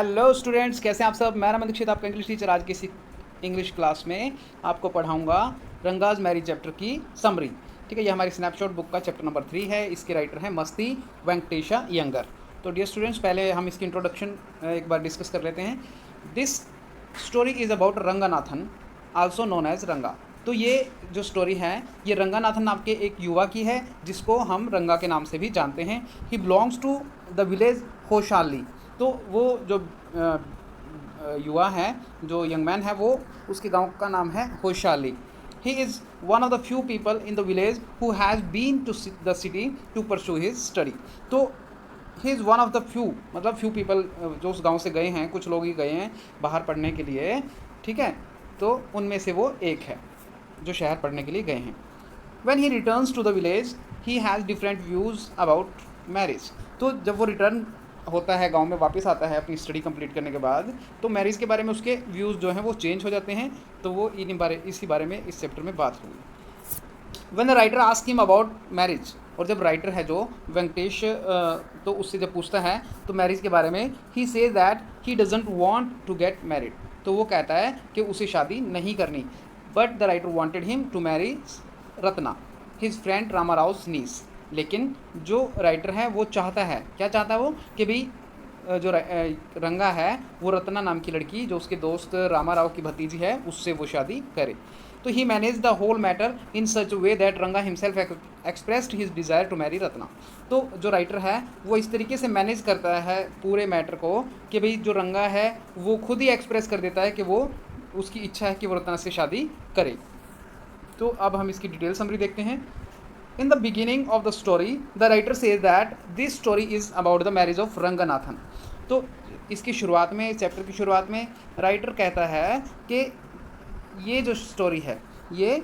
Hello students, कैसे हैं आप सब। मैं दीक्षित, आपका इंग्लिश टीचर। आज की इसी इंग्लिश क्लास में आपको पढ़ाऊंगा रंगाज मैरिज चैप्टर की समरी। ठीक है, ये हमारी स्नैपशॉट बुक का चैप्टर नंबर 3 है। इसके राइटर हैं मस्ती वेंकटेशा अयंगर। तो डियर स्टूडेंट्स, पहले हम इसकी इंट्रोडक्शन एक बार डिस्कस कर लेते हैं। This story is about Ranganathan, also known as Ranga. तो ये जो स्टोरी है ये रंगानाथन नाम के एक युवा की है, जिसको हम रंगा के नाम से भी जानते हैं। He belongs to the village Hoshali. तो वो जो युवा है, जो यंग मैन है, वो उसके गांव का नाम है Hoshali. He is one of the few people in the village who has been to the city to pursue his study. तो he is one of the few, मतलब फ्यू पीपल जो उस गांव से गए हैं, कुछ लोग ही गए हैं बाहर पढ़ने के लिए। ठीक है, तो उनमें से वो एक है जो शहर पढ़ने के लिए गए हैं। When he returns to the village, he has different views about marriage। तो जब वो रिटर्न होता है, गांव में वापस आता है अपनी स्टडी कंप्लीट करने के बाद, तो मैरिज के बारे में उसके व्यूज़ जो हैं वो चेंज हो जाते हैं। तो वो इसी बारे में इस चैप्टर में बात होगी। When the writer asks him about marriage, और जब राइटर है जो वेंकटेश, तो उससे जब पूछता है तो मैरिज के बारे में, he says that he doesn't want to get married। तो वो कहता है कि उसे शादी नहीं करनी। But the writer wanted him to marry Ratna, his friend Rama Rao niece. लेकिन जो राइटर है वो चाहता है, क्या चाहता है वो, कि भाई जो रंगा है वो रत्ना नाम की लड़की, जो उसके दोस्त रामा राव की भतीजी है, उससे वो शादी करे। तो he manage the whole matter in such way that Ranga himself expressed his desire to marry Ratna. तो जो राइटर है वो इस तरीके से मैनेज करता है पूरे मैटर को कि भाई जो रंगा है वो खुद ही एक्सप्रेस कर देता है कि वो उसकी इच्छा है कि वो रत्ना से शादी करे। तो अब हम इसकी डिटेल समरी देखते हैं। In the beginning of the story the writer says that this story is about the marriage of Ranganathan. तो इसकी शुरुआत में, इस चैप्टर की शुरुआत में राइटर कहता है कि ये जो स्टोरी है ये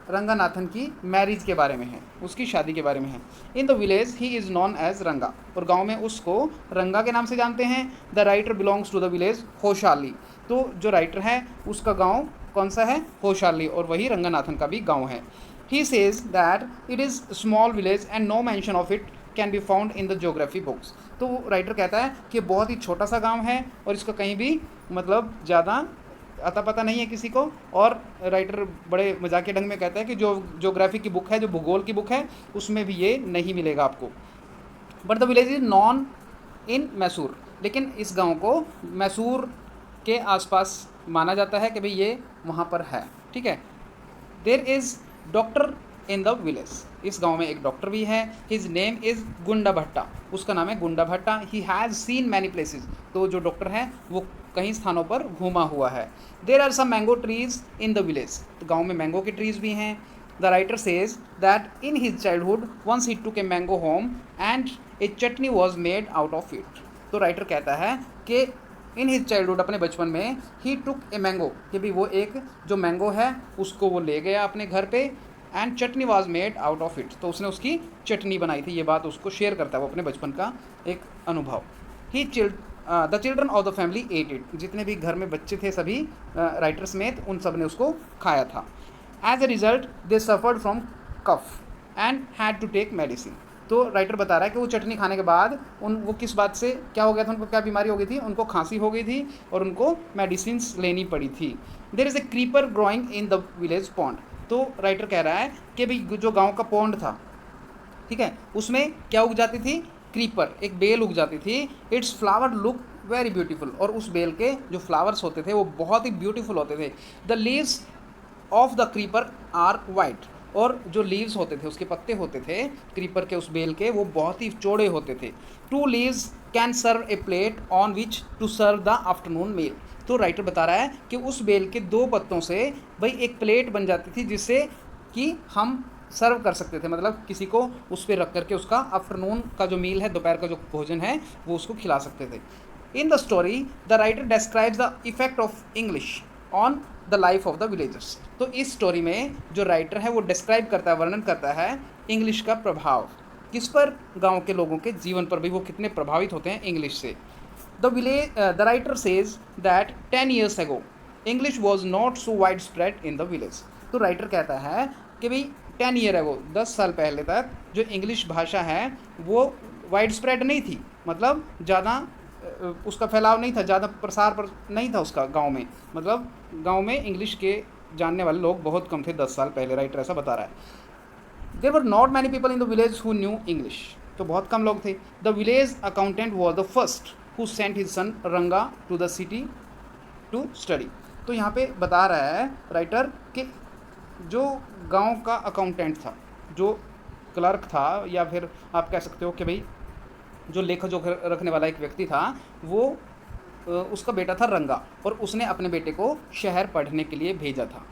रंगानाथन की मैरिज के बारे में है, उसकी शादी के बारे में है। In the village he is known as Ranga, और गांव में उसको रंगा के नाम से जानते हैं। The writer belongs to the village Hoshali. तो जो राइटर है उसका गांव कौन सा है, होशाली, और वही रंगानाथन का भी गांव है। He says that it is small village and no mention of it can be found in the geography books. तो राइटर कहता है कि बहुत ही छोटा सा गांव है और इसका कहीं भी मतलब ज़्यादा अता पता नहीं है किसी को। और राइटर बड़े मजाकिया ढंग में कहता है कि जो ज्योग्राफी की बुक है, जो भूगोल की बुक है, उसमें भी ये नहीं मिलेगा आपको। But the village is known in Mysore. लेकिन इस गांव को मैसूर के आसपास माना जाता है कि भाई ये वहाँ पर है। ठीक है। There is doctor in the village. इस गांव में एक डॉक्टर भी है। हिज नेम इज़ गुंडा भट्टा। उसका नाम है गुंडा भट्टा। He has seen many places. तो जो डॉक्टर है वो कई स्थानों पर घूमा हुआ है। There are some mango trees in the village. तो गाँव में मैंगो के ट्रीज भी हैं। The writer says that in his childhood once he took a mango home and a chutney was made out of it. तो writer कहता है कि इन हिज चाइल्डहुड, अपने बचपन में, ही टुक ए मैंगो, कि भी वो एक जो मैंगो है उसको वो ले गया अपने घर पे, and chutney was made out of it. तो उसने उसकी चटनी बनाई थी। ये बात उसको शेयर करता है वो अपने बचपन का एक अनुभव। He the children of the family ate it. जितने भी घर में बच्चे थे सभी, राइटर समेत, उन सब ने उसको खाया था। As a result they suffered from cough and had to take medicine. तो राइटर बता रहा है कि वो चटनी खाने के बाद वो किस बात से क्या हो गया था, उनको क्या बीमारी हो गई थी, उनको खांसी हो गई थी और उनको मेडिसिन लेनी पड़ी थी। There is a creeper growing in the village pond. तो राइटर कह रहा है कि भाई जो गांव का पॉन्ड था, ठीक है, उसमें क्या उग जाती थी, क्रीपर, एक बेल उग जाती थी। It's flower look very beautiful. और उस बेल के जो फ्लावर्स होते थे वो बहुत ही ब्यूटीफुल होते थे। The leaves of the creeper are white. और जो लीव्स होते थे, उसके पत्ते होते थे क्रीपर के, उस बेल के, वो बहुत ही चौड़े होते थे। Two leaves can serve a plate on which to serve the afternoon meal. तो राइटर बता रहा है कि उस बेल के दो पत्तों से भाई एक प्लेट बन जाती थी जिससे कि हम सर्व कर सकते थे, मतलब किसी को उस पर रख करके उसका आफ्टरनून का जो मील है, दोपहर का जो भोजन है, वो उसको खिला सकते थे। In the story the writer describes the effect of English on the life of the villagers. तो इस स्टोरी में जो राइटर है वो डिस्क्राइब करता है, वर्णन करता है इंग्लिश का प्रभाव किस पर, गांव के लोगों के जीवन पर भी वो कितने प्रभावित होते हैं इंग्लिश से। The writer says that 10 years ago English was not so wide spread in the village. तो राइटर कहता है कि भाई 10 year ago, 10 साल पहले तक जो इंग्लिश भाषा है वो वाइड स्प्रेड नहीं थी, मतलब ज़्यादा उसका फैलाव नहीं था, ज़्यादा प्रसार पर नहीं था उसका गांव में, मतलब गांव में इंग्लिश के जानने वाले लोग बहुत कम थे 10 साल पहले, राइटर ऐसा बता रहा है। There were not many people in the village who knew English, तो बहुत कम लोग थे। The village accountant was the first who sent his son Ranga to the city to study. तो यहाँ पे बता रहा है राइटर कि जो गांव का अकाउंटेंट था, जो क्लर्क था, या फिर आप कह सकते हो कि भाई जो लेखा जोखा रखने वाला एक व्यक्ति था, वो उसका बेटा था रंगा, और उसने अपने बेटे को शहर पढ़ने के लिए भेजा था।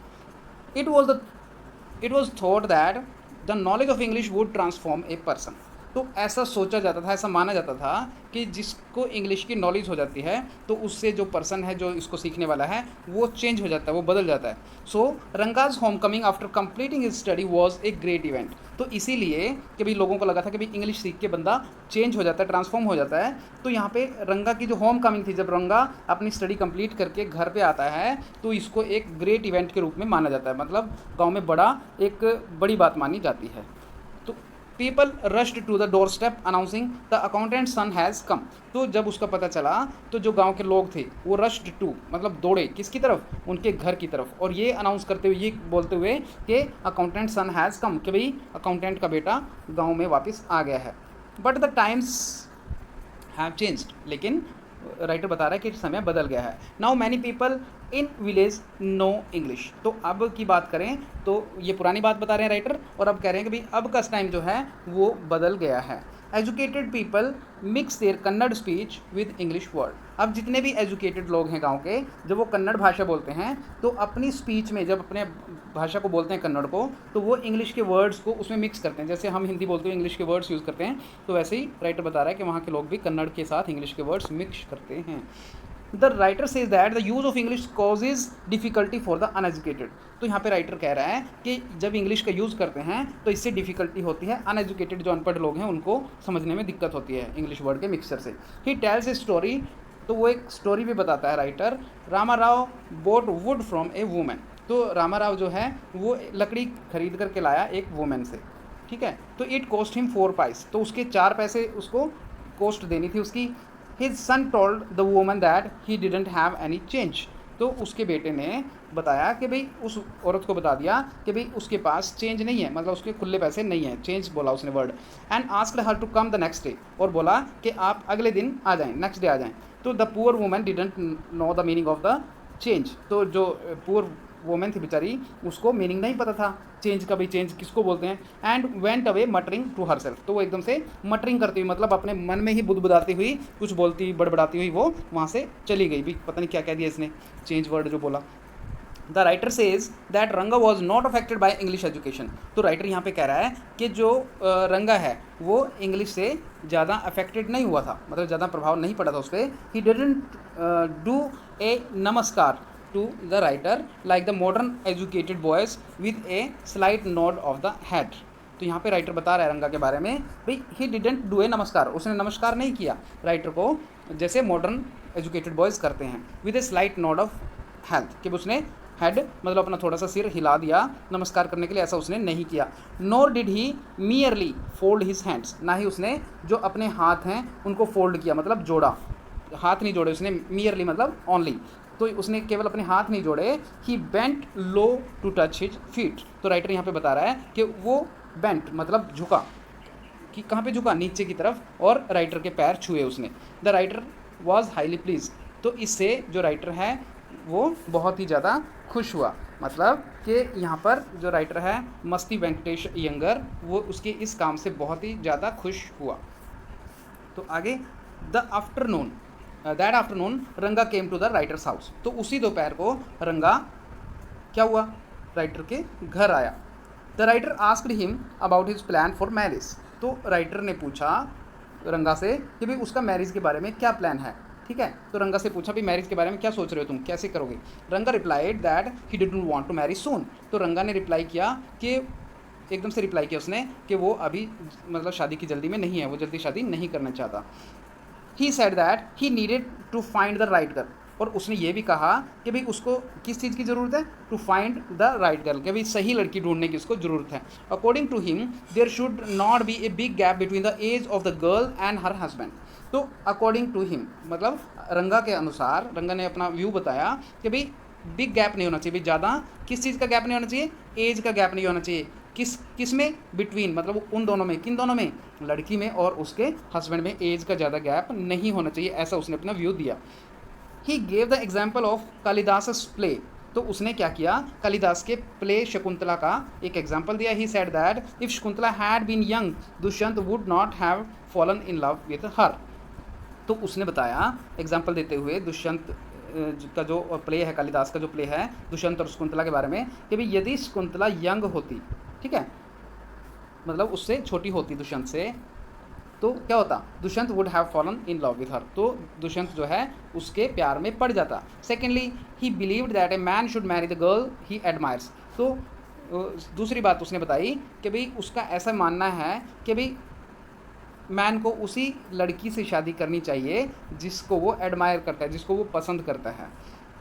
It was thought that the knowledge of English would transform a person. तो ऐसा सोचा जाता था, ऐसा माना जाता था कि जिसको इंग्लिश की नॉलेज हो जाती है तो उससे जो पर्सन है, जो इसको सीखने वाला है, वो चेंज हो जाता है, वो बदल जाता है। So Ranga's home coming after completing his study was a great event. तो इसीलिए कि भाई लोगों को लगा था कि भाई इंग्लिश सीख के बंदा चेंज हो जाता है, ट्रांसफॉर्म हो जाता है। तो यहाँ पे रंगा की जो होम कमिंग थी, जब रंगा अपनी स्टडी कंप्लीट करके घर पे आता है, तो इसको एक ग्रेट इवेंट के रूप में माना जाता है, मतलब गाँव में एक बड़ी बात मानी जाती है। People rushed to the door step announcing the accountant son has come. तो जब उसका पता चला तो जो गांव के लोग थे वो रश्ड टू मतलब दौड़े किसकी तरफ, उनके घर की तरफ, और ये अनाउंस करते हुए, ये बोलते हुए कि अकाउंटेंट सन हैज़ कम, कि भाई अकाउंटेंट का बेटा गांव में वापस आ गया है। But the times have changed, लेकिन राइटर बता रहा है कि समय बदल गया है। Now many people in village know English. तो अब की बात करें तो ये पुरानी बात बता रहे हैं राइटर, और अब कह रहे हैं कि भाई अब का टाइम जो है वो बदल गया है। Educated people mix their Kannada speech with English word. अब जितने भी एजुकेटेड लोग हैं गांव के, जब वो कन्नड़ भाषा बोलते हैं तो अपनी स्पीच में, जब अपने भाषा को बोलते हैं कन्नड़ को, तो वो इंग्लिश के वर्ड्स को उसमें मिक्स करते हैं। जैसे हम हिंदी बोलते हुए इंग्लिश के वर्ड्स यूज़ करते हैं, तो वैसे ही राइटर बता रहा है कि वहाँ के लोग भी कन्नड़ के साथ इंग्लिश के वर्ड्स मिक्स करते हैं। The writer says that the use of English causes difficulty for the uneducated. तो यहाँ पे राइटर कह रहा है कि जब इंग्लिश का यूज़ करते हैं तो इससे डिफ़िकल्टी होती है, अनएजुकेटेड जो अनपढ़ लोग हैं उनको समझने में दिक्कत होती है इंग्लिश वर्ड के मिक्सचर से। ही टेल्स ए स्टोरी, तो वो एक स्टोरी भी बताता है writer. Rama Rao boat wood from A women. तो रामा राव जो है वो लकड़ी खरीद करके लाया एक वूमेन से, ठीक है। तो इट कॉस्ट हिम 4 पैसे, तो उसके 4 पैसे उसको कॉस्ट देनी थी उसकी। His son told the woman that he didn't have any change. तो उसके बेटे ने बताया कि भाई, उस औरत को बता दिया कि भाई उसके पास चेंज नहीं है, मतलब उसके खुले पैसे नहीं है, चेंज बोला उसने word. And asked her to come the next day, और बोला कि आप अगले दिन आ जाएं, नेक्स्ट डे आ जाएं। तो the poor woman didn't know the meaning of the change. तो जो पुअर वोमेन थी बेचारी, उसको मीनिंग नहीं पता था चेंज का, भाई चेंज किसको बोलते हैं। And went away muttering to herself. तो वो एकदम से मटरिंग करती हुई, मतलब अपने मन में ही बुदबुदाती हुई, कुछ बोलती बड़बड़ाती हुई वो वहाँ से चली गई। भी पता नहीं क्या कह दिया इसने, चेंज वर्ड जो बोला। द राइटर सेज दैट रंगा was not affected by English education. तो राइटर यहाँ पे कह रहा है कि जो रंगा है वो इंग्लिश से ज़्यादा अफेक्टेड नहीं हुआ था, मतलब ज़्यादा प्रभाव नहीं पड़ा था उस पर। ही डिडंट डू ए नमस्कार to the writer like the modern educated boys with a slight nod of the head। तो यहाँ पे राइटर बता रहा है रंगा के बारे में, भाई ही डिडेंट डू ए नमस्कार, उसने नमस्कार नहीं किया राइटर को जैसे मॉडर्न एजुकेटेड बॉयज़ करते हैं, with a slight nod of health, कि उसने हेड मतलब अपना थोड़ा सा सिर हिला दिया नमस्कार करने के लिए, ऐसा उसने नहीं किया। Nor did he merely fold his hands, ना ही उसने जो अपने हाथ हैं उनको फोल्ड किया, मतलब जोड़ा, हाथ नहीं जोड़े उसने, मियरली मतलब ओनली, तो उसने केवल अपने हाथ नहीं जोड़े। He bent low to touch his feet. तो राइटर यहाँ पे बता रहा है कि वो बेंट मतलब झुका, कि कहाँ पे झुका, नीचे की तरफ, और राइटर के पैर छुए उसने। The writer was highly please. तो इससे जो राइटर है वो बहुत ही ज़्यादा खुश हुआ, मतलब कि यहाँ पर जो राइटर है मस्ती वेंकटेश यंगर, वो उसके इस काम से बहुत ही ज़्यादा खुश हुआ। तो आगे, the afternoon that afternoon Ranga came to the writer's house. तो उसी दोपहर को रंगा क्या हुआ, राइटर के घर आया। The writer asked him about his plan for marriage. तो राइटर ने पूछा रंगा से कि भाई उसका मैरिज के बारे में क्या प्लान है, ठीक है। तो रंगा से पूछा भाई मैरिज के बारे में क्या सोच रहे हो तुम, कैसे करोगे। Ranga replied that he didn't want to marry soon. तो रंगा ने रिप्लाई किया कि एकदम से रिप्लाई किया उसने कि वो अभी मतलब शादी की जल्दी में नहीं है, वो जल्दी शादी नहीं करना चाहता। He said that he needed to find the right girl. और उसने ये भी कहा कि भाई उसको किस चीज़ की ज़रूरत है, to find the right girl, कि भाई सही लड़की ढूंढने की उसको ज़रूरत है। According to him there should not be a big gap between the age of the girl and her husband. तो अकॉर्डिंग टू हिम, मतलब रंगा के अनुसार, रंगा ने अपना व्यू बताया कि भाई बिग गैप नहीं होना चाहिए, भाई ज़्यादा किस चीज़ का गैप नहीं होना चाहिए, एज का गैप नहीं होना चाहिए, किस में, बिटवीन, मतलब उन दोनों में, किन दोनों में, लड़की में और उसके हस्बैंड में एज का ज़्यादा गैप नहीं होना चाहिए, ऐसा उसने अपना व्यू दिया। He gave the example of Kalidas play, तो उसने क्या किया, कालिदास के प्ले शकुंतला का एक एग्जाम्पल दिया। He said that if Shakuntala had been young Dushyant would not have fallen in love with her. तो उसने बताया एग्जाम्पल देते हुए दुष्यंत का जो प्ले है, कालिदास का जो प्ले है दुष्यंत और शकुंतला के बारे में, कि भाई यदि शकुंतला यंग होती, ठीक है, मतलब उससे छोटी होती दुष्यंत से, तो क्या होता, Dushyant would have fallen in love with her, तो दुष्यंत जो है उसके प्यार में पड़ जाता। Secondly he believed that a man should Mary the girl he admires, तो दूसरी बात उसने बताई कि भाई उसका ऐसा मानना है कि भाई मैन को उसी लड़की से शादी करनी चाहिए जिसको वो एडमायर करता है, जिसको वो पसंद करता है।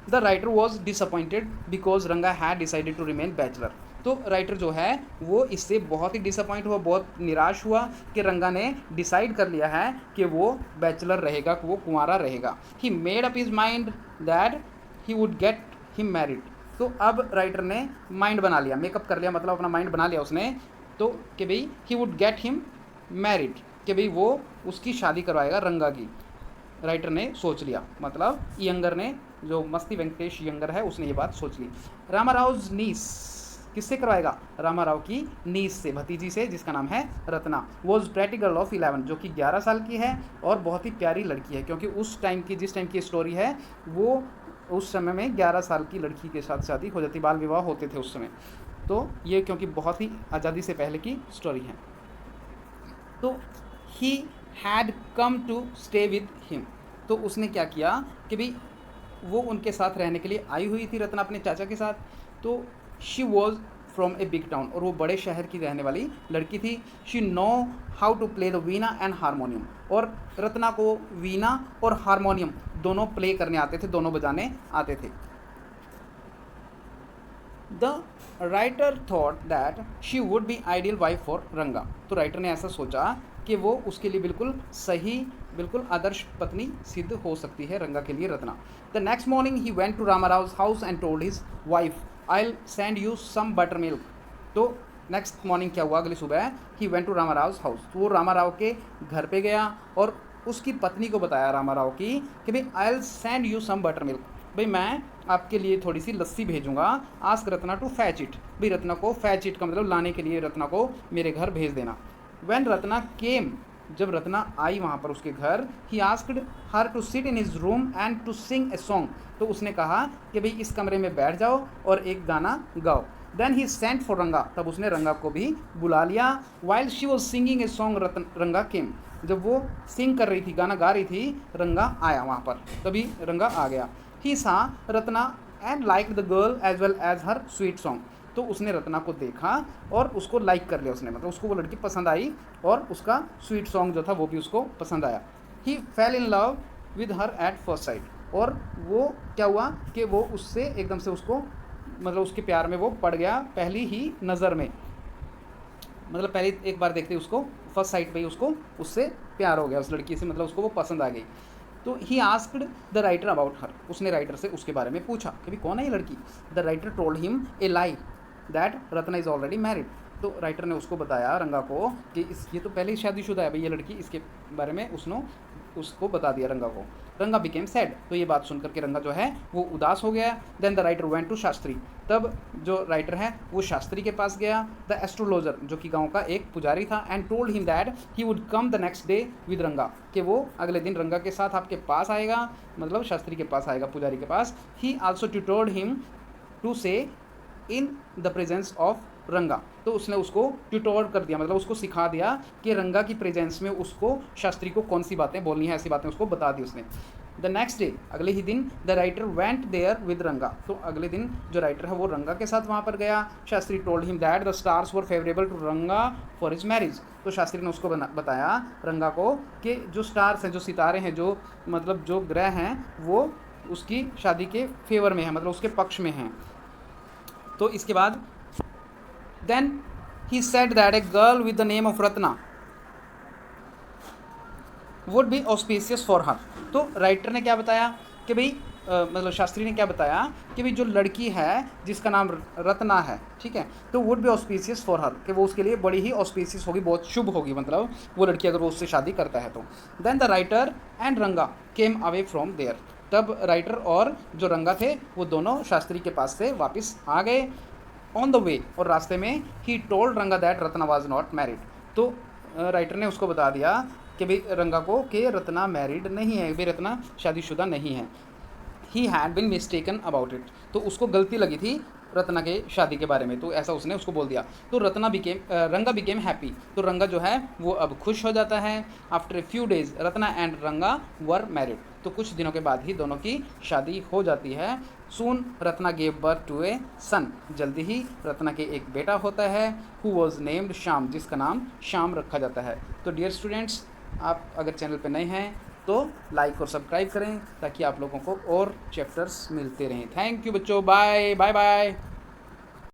The writer was disappointed because Ranga had decided to remain bachelor, तो राइटर जो है वो इससे बहुत ही डिसअपॉइंट हुआ, बहुत निराश हुआ कि रंगा ने डिसाइड कर लिया है कि वो बैचलर रहेगा, कि वो कुंवारा रहेगा। He made up his mind that he would get him married, तो अब राइटर ने माइंड बना लिया, मेकअप कर लिया, मतलब अपना माइंड बना लिया उसने, तो कि भाई he would get him married, कि भाई वो उसकी शादी करवाएगा रंगा की। राइटर ने सोच लिया, मतलब यंगर ने, जो मस्ती वेंकटेश यंगर है, उसने ये बात सोच ली। रामाराव नीस, किससे करवाएगा, रामाराव की नीस से, भतीजी से, जिसका नाम है Ratna. Was pretty girl of 11, जो कि 11 साल की है और बहुत ही प्यारी लड़की है, क्योंकि उस टाइम की, जिस टाइम की स्टोरी है, वो उस समय में 11 साल की लड़की के साथ शादी हो जाती, बाल विवाह होते थे उस समय, तो ये क्योंकि बहुत ही आज़ादी से पहले की स्टोरी है। तो he had come to stay with him, तो उसने क्या किया कि भाई वो उनके साथ रहने के लिए आई हुई थी रत्ना अपने चाचा के साथ। तो she was from a big town, और वो बड़े शहर की रहने वाली लड़की थी। She know how to play the veena and harmonium, और रत्ना को वीणा और हारमोनियम दोनों प्ले करने आते थे, दोनों बजाने आते थे। The writer thought that she would be ideal wife for रंगा, तो राइटर ने ऐसा सोचा कि वो उसके लिए बिल्कुल सही, बिल्कुल आदर्श पत्नी सिद्ध हो सकती है रंगा के लिए Ratna. The next morning he went to Ramarao house and told his wife I will send you some butter milk, तो नेक्स्ट मॉर्निंग क्या हुआ, अगली सुबह he went to Ramarao house, तो वो रामाराव के घर पे गया और उसकी पत्नी को बताया रामाराव की कि भाई I will send you some butter milk, भाई मैं आपके लिए थोड़ी सी लस्सी भेजूंगा। Ask Ratna to fetch it, भाई रत्ना को फैच इट का मतलब लाने के लिए रत्ना को मेरे घर भेज देना। व्हेन रत्ना केम, जब रत्ना आई वहाँ पर उसके घर, he asked her to sit in his room and to sing a song, तो उसने कहा कि भाई इस कमरे में बैठ जाओ और एक गाना गाओ। देन ही सेंट फॉर रंगा, तब उसने रंगा को भी बुला लिया। While she was singing a song रंगा केम, जब वो सिंग कर रही थी, गाना गा रही थी, रंगा आया वहाँ पर, तभी रंगा आ गया। He saw Ratna and like the girl as well as her sweet song, तो उसने रत्ना को देखा और उसको लाइक कर लिया उसने, मतलब उसको वो लड़की पसंद आई और उसका स्वीट सॉन्ग जो था वो भी उसको पसंद आया। He fell in love with her at first sight, और वो क्या हुआ कि वो उससे एकदम से उसको, मतलब उसके प्यार में वो पड़ गया पहली ही नज़र में, मतलब पहले एक बार देखते उसको फर्स्ट साइट पे ही उसको उससे प्यार हो गया, उस लड़की से, मतलब उसको वो पसंद आ गई। तो he asked the writer about her, उसने राइटर से उसके बारे में पूछा कि भाई कौन है ये लड़की। The writer told him a lie that Ratna is already married, तो राइटर ने उसको बताया रंगा को कि ये तो पहले ही शादीशुदा है भाई ये लड़की, इसके बारे में उसने उसको बता दिया रंगा को। रंगा बिकेम सैड, तो ये बात सुनकर के रंगा जो है वो उदास हो गया। Then the writer went to Shastri, तब जो राइटर है वो शास्त्री के पास गया, द एस्ट्रोलॉजर जो कि गांव का एक पुजारी था, and told him that he would come the next day with रंगा, कि वो अगले दिन रंगा के साथ आपके पास आएगा, मतलब शास्त्री के पास आएगा, पुजारी के पास। ही आल्सो ट्यूटोर्ड हिम टू से इन द प्रेजेंस ऑफ रंगा, तो उसने उसको ट्यूटोर कर दिया, मतलब उसको सिखा दिया कि रंगा की प्रेजेंस में उसको शास्त्री को कौन सी बातें बोलनी है, ऐसी बातें उसको बता दी उसने। द नेक्स्ट डे, अगले ही दिन, the writer went there with Ranga, तो अगले दिन जो राइटर है वो रंगा के साथ वहाँ पर गया। Shastri told him that the stars were favourable to Ranga for his marriage, तो शास्त्री ने उसको बताया रंगा को कि जो स्टार्स हैं, जो सितारे हैं, जो मतलब जो ग्रह हैं, वो उसकी शादी के फेवर में है, मतलब उसके पक्ष में हैं। तो इसके बाद then he said that a girl with the name of Ratna, would be auspicious for her. तो राइटर ने क्या बताया कि भाई मतलब शास्त्री ने क्या बताया कि भाई जो लड़की है जिसका नाम रत्ना है, ठीक है, तो वुड बी ऑस्पिशियस फॉर हर, कि वो उसके लिए बड़ी ही ऑस्पिशियस होगी, बहुत शुभ होगी, मतलब वो लड़की अगर वो उससे शादी करता है तो। देन द राइटर एंड रंगा केम अवे फ्रॉम देयर। तब राइटर और जो रंगा थे वो दोनों शास्त्री के पास से वापस आ गए। ऑन द वे, और रास्ते में ही टोल्ड रंगा that Ratna was not married. तो राइटर ने उसको बता दिया कि भाई रंगा को कि रत्ना मैरिड नहीं है, भाई रत्ना शादीशुदा नहीं है। He had been mistaken about it, तो उसको गलती लगी थी रत्ना के शादी के बारे में, तो ऐसा उसने उसको बोल दिया। तो रंगा बिकेम हैप्पी, तो रंगा जो है वो अब खुश हो जाता है। After a few days Ratna and रंगा वर मैरिड, तो कुछ दिनों के बाद ही दोनों की शादी हो जाती है। सून रत्ना गेव बर्थ टू ए सन, जल्दी ही रत्ना के एक बेटा होता है। हु वॉज नेम्ड श्याम, जिसका नाम श्याम रखा जाता है। तो डियर स्टूडेंट्स, आप अगर चैनल पर नए हैं तो लाइक और सब्सक्राइब करें ताकि आप लोगों को और चैप्टर्स मिलते रहें। थैंक यू बच्चों, बाय बाय बाय।